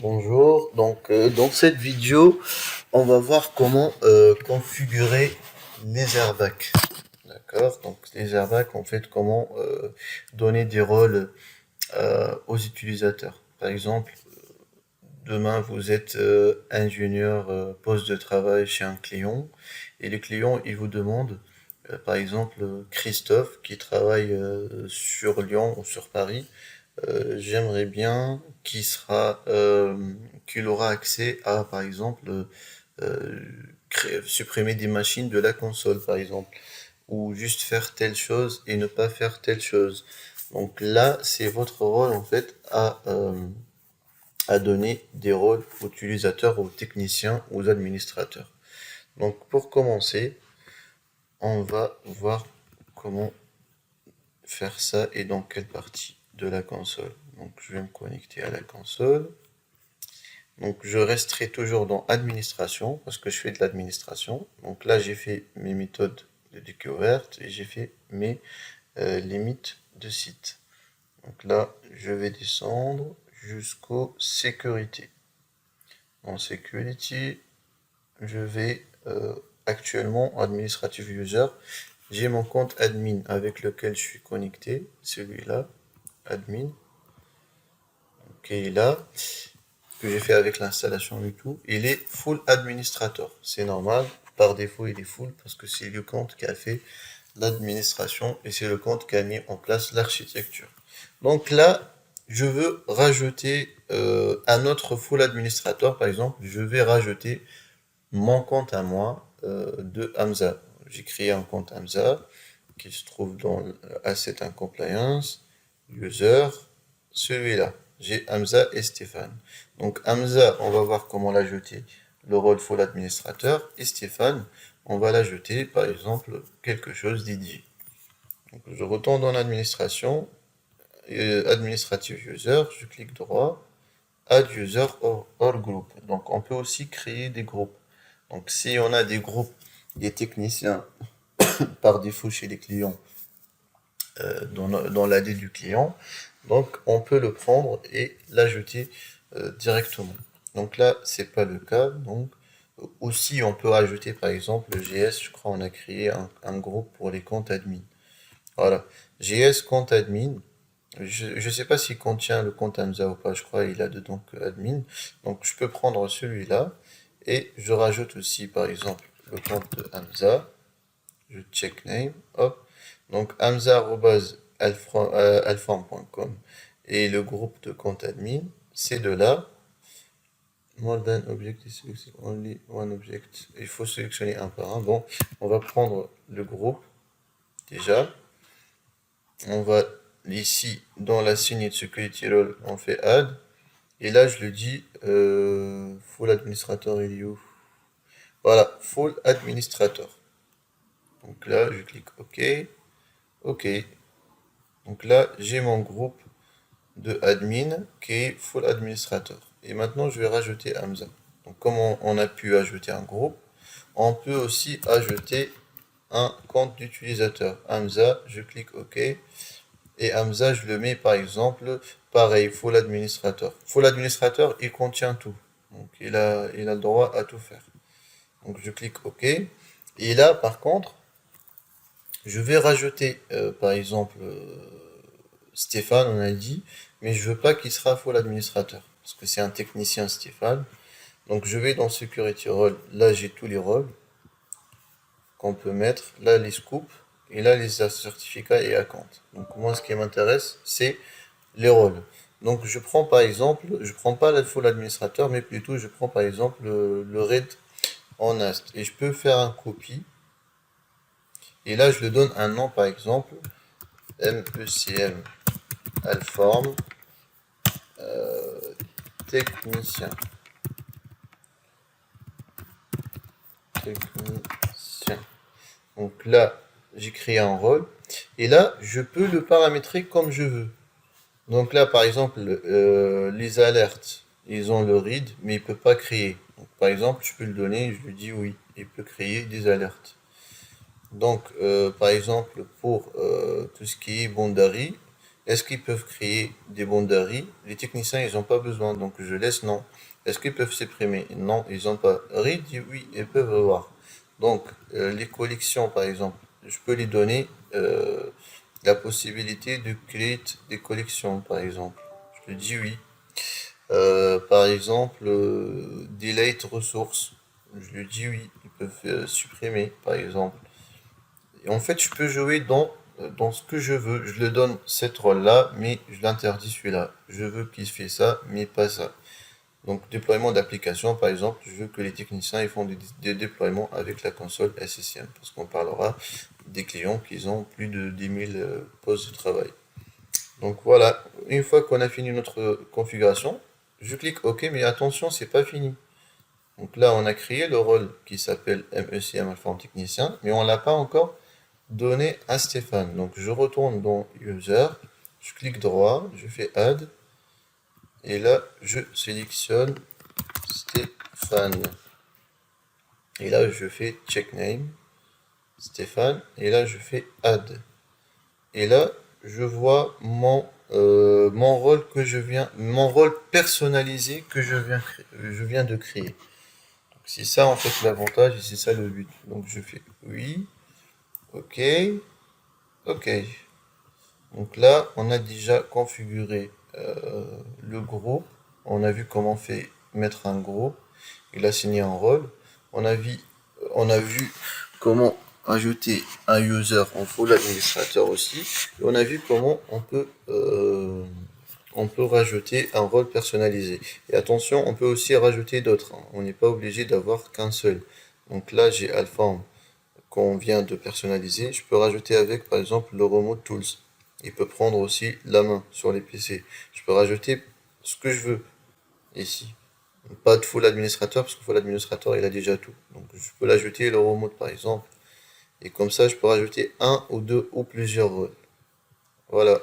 Bonjour, dans cette vidéo, on va voir comment configurer les airbags. D'accord? Donc les airbags, en fait, comment donner des rôles aux utilisateurs. Par exemple, demain vous êtes ingénieur poste de travail chez un client et le client il vous demande, par exemple Christophe qui travaille sur Lyon ou sur Paris. J'aimerais bien qu'il aura accès à, par exemple, supprimer des machines de la console, par exemple, ou juste faire telle chose et ne pas faire telle chose. Donc là, c'est votre rôle en fait à donner des rôles aux utilisateurs, aux techniciens, aux administrateurs. Donc pour commencer, on va voir comment faire ça et dans quelle partie de la console. Donc je vais me connecter à la console. Donc je resterai toujours dans administration parce que je fais de l'administration. Donc là j'ai fait mes méthodes de découverte et j'ai fait mes limites de site. Donc là je vais descendre jusqu'aux sécurité. En security, je vais actuellement administrative user. J'ai mon compte admin avec lequel je suis connecté, celui-là, admin. Ok, là, que j'ai fait avec l'installation et tout, il est full administrator. C'est normal, par défaut il est full parce que c'est le compte qui a fait l'administration et c'est le compte qui a mis en place l'architecture. Donc là, je veux rajouter un autre full administrator, par exemple, je vais rajouter mon compte à moi de Hamza. J'ai créé un compte Hamza qui se trouve dans Asset and Compliance, User, celui-là. J'ai Hamza et Stéphane. Donc Hamza, on va voir comment l'ajouter, le rôle full administrateur, et Stéphane, on va l'ajouter par exemple quelque chose dédié. Donc je retourne dans l'administration, administrative user, je clique droit, add user or group. Donc on peut aussi créer des groupes. Donc si on a des groupes, des techniciens par défaut chez les clients, dans l'AD du client, donc on peut le prendre et l'ajouter directement. Donc là, c'est pas le cas. Donc aussi, on peut rajouter par exemple le GS. Je crois on a créé un groupe pour les comptes admin. Voilà, GS compte admin. Je ne sais pas s'il contient le compte Hamza ou pas. Je crois qu'il a dedans que admin. Donc je peux prendre celui-là et je rajoute aussi par exemple le compte de Hamza. Je check name, hop. Donc hamza@alform.com et le groupe de compte admin, c'est de là. More than object is selected, only one object. Il faut sélectionner un par un. Bon, on va prendre le groupe déjà. On va ici dans la signet security role, on fait add. Et là, je le dis full administrator il est où? Voilà, full administrator. Donc là, je clique OK. OK. Donc là, j'ai mon groupe de admin qui est full administrateur. Et maintenant, je vais rajouter Hamza. Donc, comme on a pu ajouter un groupe, on peut aussi ajouter un compte d'utilisateur. Hamza, je clique OK. Et Hamza, je le mets par exemple, pareil, full administrateur. Full administrateur, il contient tout. Donc, il a le droit à tout faire. Donc, je clique OK. Et là, par contre, je vais rajouter, par exemple, Stéphane, on a dit, mais je veux pas qu'il sera full administrateur, parce que c'est un technicien Stéphane. Donc je vais dans Security Role, là j'ai tous les rôles qu'on peut mettre, là les scoops, et là les certificats et accounts. Donc moi ce qui m'intéresse, c'est les rôles. Donc je prends par exemple, je prends pas le full administrateur, mais plutôt je prends par exemple le RAID en AST. Et je peux faire un copie, et là je le donne un nom par exemple, MECM Alform technicien. Technicien. Donc là, j'ai créé un rôle. Et là, je peux le paramétrer comme je veux. Donc là, par exemple, les alertes, ils ont le read, mais il ne peut pas créer. Donc, par exemple, je peux le donner, je lui dis oui, il peut créer des alertes. Donc, par exemple, pour tout ce qui est Bondari, Est-ce qu'ils peuvent créer des boundaries? Les techniciens, ils n'ont pas besoin, donc je laisse non. Est-ce qu'ils peuvent supprimer? Non, ils n'ont pas. Read dit oui, ils peuvent voir. Donc, les collections, par exemple, je peux les donner la possibilité de créer des collections, par exemple. Je te dis oui. Par exemple, delete ressources. Je lui dis oui, ils peuvent supprimer, par exemple. Et en fait, je peux jouer dans ce que je veux. Je le donne cette rôle-là, mais je l'interdis celui-là. Je veux qu'il fasse ça, mais pas ça. Donc, déploiement d'application, par exemple, je veux que les techniciens ils font des déploiements avec la console SSIM, parce qu'on parlera des clients qui ont plus de 10 000 postes de travail. Donc voilà, une fois qu'on a fini notre configuration, je clique OK, mais attention, c'est pas fini. Donc là, on a créé le rôle qui s'appelle MECM Inform Technicien, mais on l'a pas encore donné à Stéphane. Donc je retourne dans User, je clique droit, je fais Add, et là, je sélectionne Stéphane. Et là, je fais Check Name, Stéphane, et là, je fais Add. Et là, je vois mon rôle mon rôle personnalisé que je viens de créer. C'est ça en fait l'avantage et c'est ça le but. Donc je fais oui, ok, ok. Donc là, on a déjà configuré le groupe. On a vu comment fait mettre un groupe. Il a signé un rôle. On a vu comment ajouter un user en full administrateur aussi. Et on a vu comment on peut rajouter un rôle personnalisé. Et attention, on peut aussi rajouter d'autres, hein. On n'est pas obligé d'avoir qu'un seul. Donc là, j'ai Alform qu'on vient de personnaliser. Je peux rajouter avec, par exemple, le Remote Tools. Il peut prendre aussi la main sur les PC. Je peux rajouter ce que je veux ici. Pas de full administrateur, parce que full administrateur, il a déjà tout. Donc je peux l'ajouter, le remote par exemple. Et comme ça, je peux rajouter un ou deux ou plusieurs rôles. Voilà.